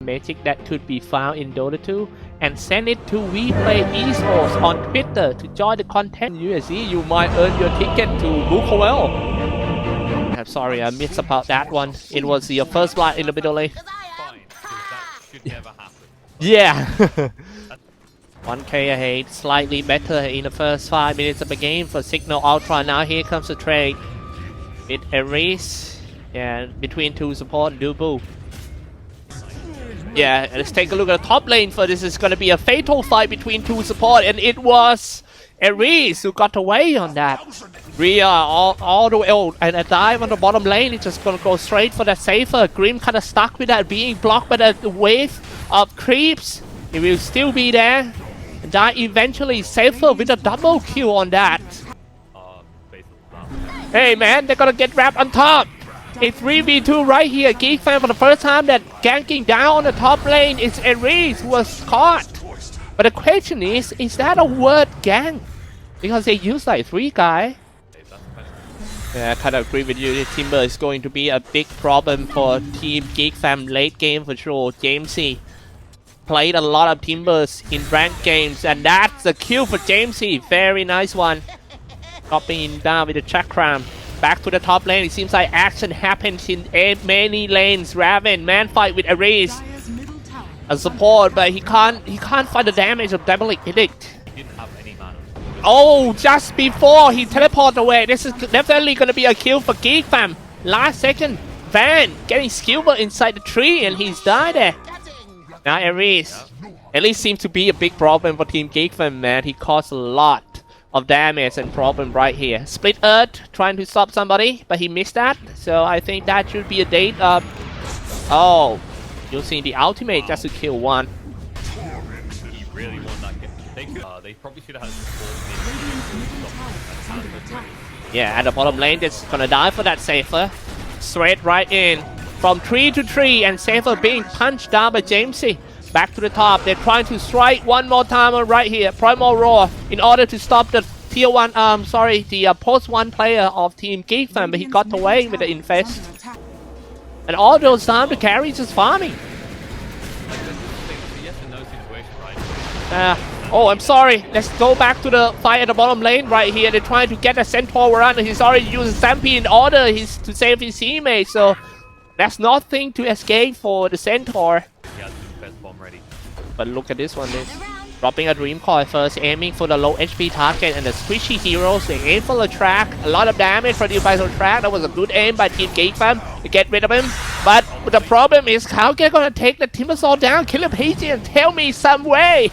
magic that could be found in Dota 2 and send it to We Play Esports on Twitter to join the content. USC, you might earn your ticket to Bukovel. I'm sorry, I missed about that one. It was your first blood in the middle lane. Yeah. 1k ahead, slightly better in the first 5 minutes of the game for Cignal Ultra. Now here comes the trade with Ares and between two support Dubu. Yeah, let's take a look at the top lane for this. Is going to be a fatal fight between two support, and it was Ares who got away on that. Rhea all the way out, and a dive on the bottom lane. It's just going to go straight for that safer. Grim kind of stuck with that, being blocked by that wave of creeps. He will still be there. And die eventually. Safer with a double kill on that. Hey man, they're going to get wrapped on top. It's 3v2 right here. Geek fan for the first time that ganking down on the top lane. It's Ares who was caught. But the question is that a word gang? Because they use like 3 guys. Yeah, I kind of agree with you. The Timber is going to be a big problem for Team Geek fam late game for sure. Jamesy played a lot of Timbers in ranked games, and that's a kill for Jamesy. Very nice one. Dropping down with the chakram. Back to the top lane. It seems like action happens in many lanes. Raven, man fight with Ares. A support, but he can't find the damage of double edict. Oh, just before he teleported away. This is definitely gonna be a kill for Geek fam. Last second, Van getting skilled inside the tree, and he's died there. Now Ares at least seems to be a big problem for Team Geek fam, man. He caused a lot of damage and problem right here. Split Earth trying to stop somebody, but he missed that. So I think that should be a date of oh, using the ultimate just to kill one. He really won that game. They probably should have had support. Yeah, at the bottom lane, just gonna die for that Safer. Straight right in from tree to tree, and Safer being punched down by Jamesy. Back to the top, they're trying to strike one more time right here. Primal Roar in order to stop the tier 1, the post 1 player of Team Geek fam, but he got away with the infest. And all those time the carry is just farming. Oh, I'm sorry. Let's go back to the fight at the bottom lane right here. They're trying to get a Centaur run. He's already using Stampede in order to save his teammates, so that's nothing to escape for the Centaur. Ready. But look at this one, dropping a Dream Coil first, aiming for the low HP target, and the squishy heroes, they aim for the track. A lot of damage produced by the track. That was a good aim by Team Geek fam to get rid of him. But the problem is how they're gonna take the Timbersaw down. Kill a PG and tell me some way.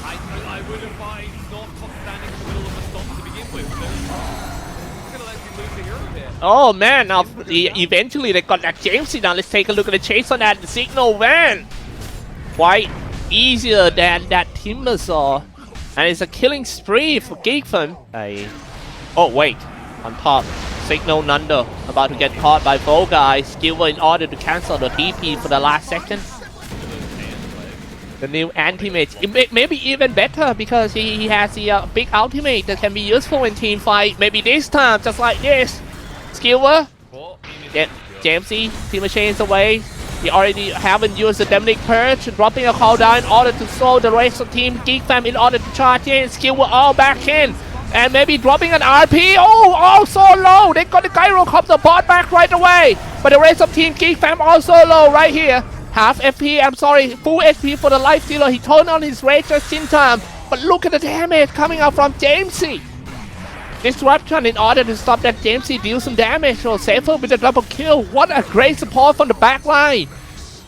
I would advise not standing in the middle of a stop to begin with. We're gonna let you lose the hero here. Oh man, now eventually they got that Jamesy down. Let's take a look at the chase on that. The Cignal van. Quite easier than that Timbersaw, and it's a killing spree for Geek fam. Oh wait, on top, Cignal Nunda about to get caught by 4 guys. Skillful in order to cancel the TP for the last second. The new anti-mage, maybe even better because he has the big ultimate that can be useful in team fight. Maybe this time, just like this, Skillful. Yeah, Jamesy, Team Chains away. He already haven't used the Demonic Purge, dropping a cooldown in order to slow the rest of Team Geek fam in order to charge in. Skillful all back in. And maybe dropping an RP. Oh, so low. They got the Gyrocopter bot back right away. But the rest of Team Geek fam also low right here. Half FP, I'm sorry, full HP for the Life Stealer. He turned on his rage just in time. But look at the damage coming out from Jamesy. Disruption in order to stop that Jamesy deal some damage. So Safer with a double kill. What a great support from the back line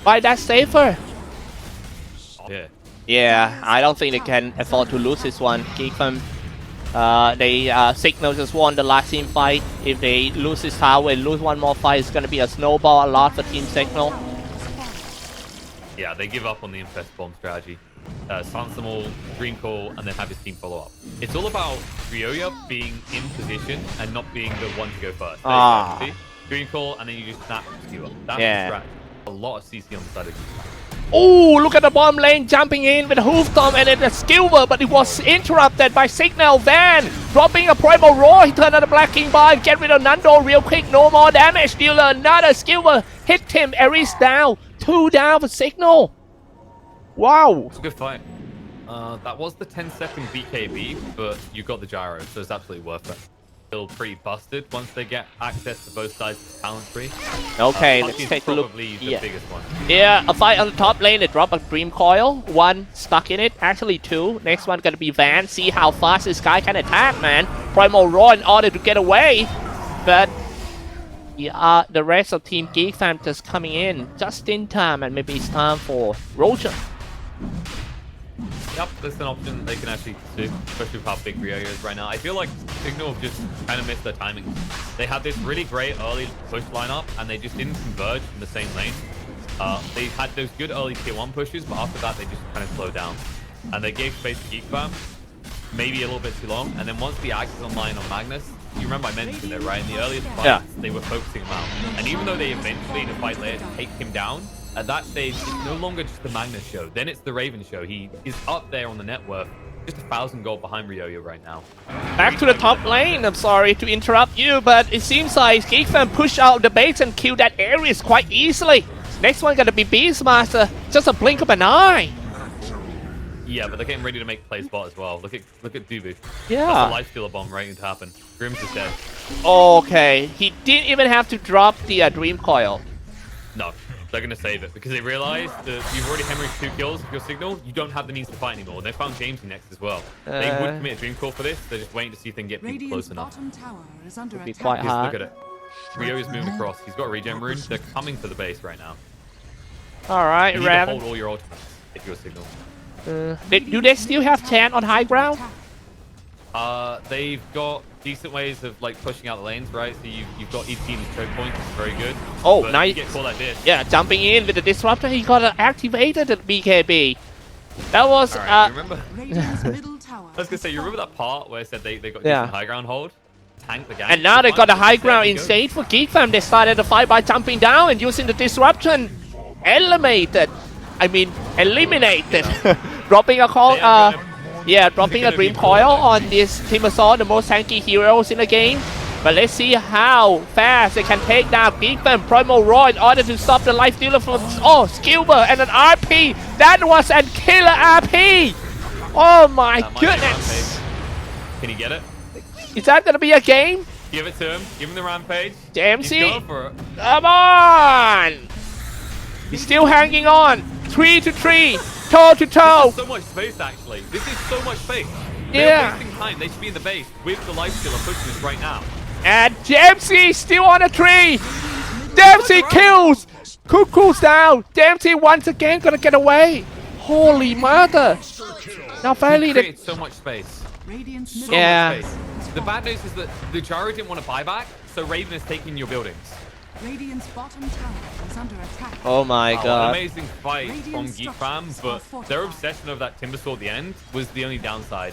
by that Safer. Yeah, I don't think they can afford to lose this one. Geek fam, Cignal just won the last team fight. If they lose this tower and lose one more fight, it's going to be a snowball a lot for Team Cignal. Yeah, they give up on the infest bomb strategy. Silence them all, Dream Call, and then have his team follow up. It's all about Ryoya being in position and not being the one to go first. See? Dream Call, and then you just snap skewer. That's the strat. A lot of CC on the side of you. Oh, look at the bottom lane jumping in with a hoof stomp and then a Skillful, but it was interrupted by Cignal Van. Dropping a Primal Roar, he turned on the Black King bar, get rid of Nando real quick, no more damage dealer. Another Skillful hit him, Ares down. 2 down for Cignal. Wow. It's a good fight. That was the 10-second BKB, but you got the gyro, so it's absolutely worth it. Still pretty busted once they get access to both sides of the talent tree. Okay, let's take a look. Probably the biggest one. Yeah, a fight on the top lane. They drop a Dream Coil. 1 stuck in it. Actually 2. Next one gonna be Van. See how fast this guy can attack, man. Primal Roar in order to get away. But yeah, the rest of Team Geek fam just coming in just in time, and maybe it's time for Roger. Yep, that's an option they can actually pursue, especially with how big Rio is right now. I feel like Cignal just kind of missed their timing. They had this really great early push lineup, and they just didn't converge in the same lane. They had those good early tier 1 pushes, but after that, they just kind of slowed down. And they gave space to Geek Fam, maybe a little bit too long. And then once the Axe is online on Magnus, you remember I mentioned it, right? In the earliest fights, they were focusing him out. And even though they eventually, in a fight later, take him down, at that stage, it's no longer just the Magnus show. Then it's the Raven show. He is up there on the net worth, just 1,000 gold behind Ryoyo right now. Back to the top lane. I'm sorry to interrupt you, but it seems like Geek Fam push out the base and kill that Ares quite easily. Next one gonna be Beastmaster. Just a blink of an eye. Yeah, but they're getting ready to make play spot as well. Look at Dubu. Yeah. That's a life stealer bomb waiting to happen. Grimm's is dead. Okay, he didn't even have to drop the Dream Coil. No, they're going to save it because they realize that you've already hemorrhaged 2 kills with your Cignal. You don't have the means to fight anymore. They found Jamesy next as well. They would commit a Dream Call for this. They're just waiting to see if they can get people close enough. Would be quite hard. Look at it. Ryo's moving across. He's got a regen rune. They're coming for the base right now. Alright, you need to hold all your ultimates if you're Cignal. Do they still have Chan on high ground? They've got decent ways of like pushing out the lanes, right? So you've got each team's choke point, which is very good. Oh, but nice. You get caught like this. Yeah, jumping in with the disruptor, he got activated the BKB. That was right, you remember? I was gonna say, you remember that part where I said they got decent high ground hold? Tank the gang. And now they got the high ground inside for Geek Fam. They started the fight by jumping down and using the disruption. Eliminated. Dropping a call. Dropping a Dream Coil on this Timbersaw, the most tanky heroes in the game. But let's see how fast they can take down Geek Fam Primal Roar in order to stop the life dealer from Skilber and an RP. That was a killer RP. Oh my goodness. Can he get it? Is that gonna be a game? Give it to him. Give him the rampage. Jamesy, he's going for it. Come on! He's still hanging on. 3 to 3, toe to toe. This is so much space, actually. This is so much space. Yeah. They're wasting time. They should be in the base with the life stealer pushing this right now. And Jamesy still on a tree. Jamesy kills. Cuckoo's down. Jamesy once again gonna get away. Holy mother! Now finally they created so much space. So yeah. much space. The bad news is that the Gyro didn't want to buy back, so Raven is taking your buildings. Radiant's bottom tower is under attack. Oh my god. An amazing fight from Geek Fam, but their obsession of that Timbersaw at the end was the only downside.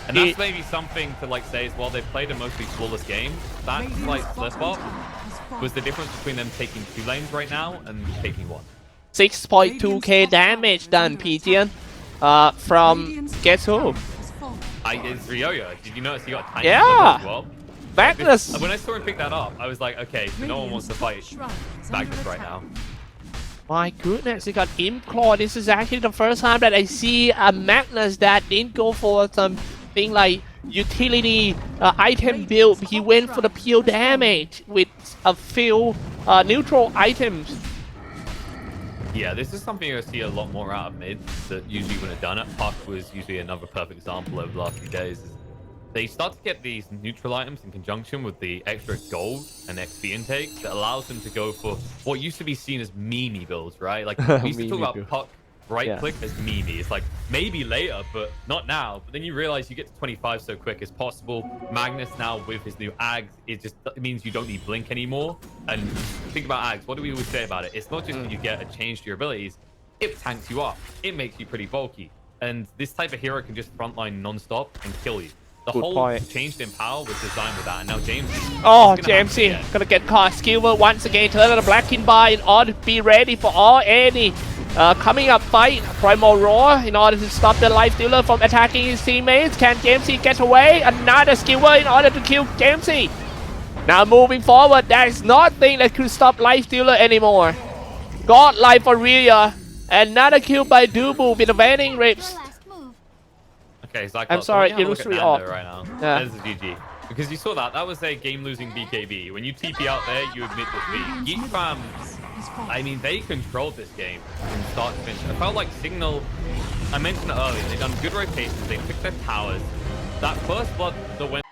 And that's maybe something to like say is while they played a mostly flawless game, that slight flip-up was the difference between them taking 2 lanes right now and taking 1. 6.2k damage done, Pigeon. From guess who? It's Ryoyo. Did you notice he got a tiny as well? Magnus! When I saw him pick that up, I was like, okay, so no one wants to fight Magnus right now. My goodness, he got Imp Claw. This is actually the first time that I see a Magnus that didn't go for something like utility item build. He went for the pure damage with a few neutral items. Yeah, this is something I see a lot more out of mid that usually wouldn't have done it. Puck was usually another perfect example over the last few days. They start to get these neutral items in conjunction with the extra gold and XP intake that allows them to go for what used to be seen as meme builds, right? Like, we used to talk about Puck right-click as meme. It's like, maybe later, but not now. But then you realize you get to 25 so quick as possible. Magnus now with his new Ags, it means you don't need Blink anymore. And think about Ags, what do we always say about it? It's not just that you get a change to your abilities, it tanks you up. It makes you pretty bulky. And this type of hero can just frontline non-stop and kill you. The whole change in power was designed with that, and now James. Oh, Jamesy gonna get caught. Skilver once again turn the Blacking by in order to be ready for any coming up fight. Primal Roar in order to stop the life dealer from attacking his teammates. Can Jamesy get away? Another Skilver in order to kill Jamesy. Now moving forward, there is nothing that could stop life dealer anymore. God life for real. Another kill by Dubu with the Waning Rips. Okay, Cyclops, I'm sorry, I wanna have a look at illusory Nando orb. right now. Yeah. There's the GG. Because you saw that. That was a game-losing BKB. When you TP out there, you admit defeat. Geek fam, I mean, they controlled this game from start to finish. I felt like Cignal, I mentioned it earlier, they've done good rotations. They took their towers. That first blood that went